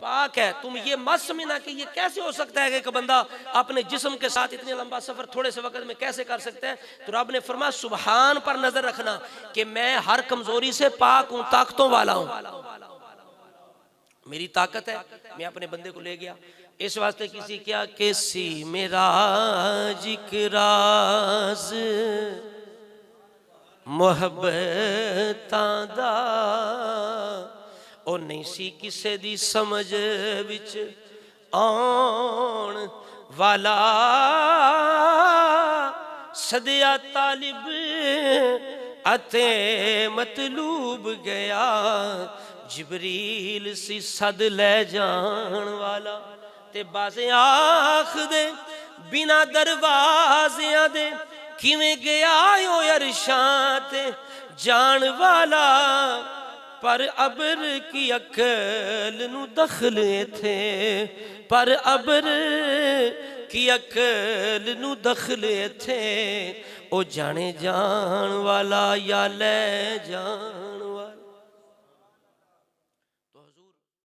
पाक है। तुम ये मत समझना कि ये कैसे हो सकता है कि एक बंदा अपने जिस्म के साथ इतने लंबा सफर थोड़े से वक्त में कैसे कर सकता है। तो रब ने फरमाया सुभान पर नजर रखना कि मैं हर कमजोरी से पाक हूं, ताकतों वाला हूं, मेरी ताकत है। मैं अपने बंदे को ले गया इस वास्ते किसी क्या कैसी मेरा जिक्राज मुहब्बतां दा ओ नहीं सी किसे दी समझ विच आउण वाला। सदिया तालिब अते मतलूब गया जिबरील सी सद ले जान वाला। ते बाज़े आख दे बिना दरवाज़ियां दे किवें गया ओ अरशां ते जान वाला। पर अबर की अकल नू दखल थे, पर अबर की अकल नू दखल थे। ओ जाने जान वाला या ले जान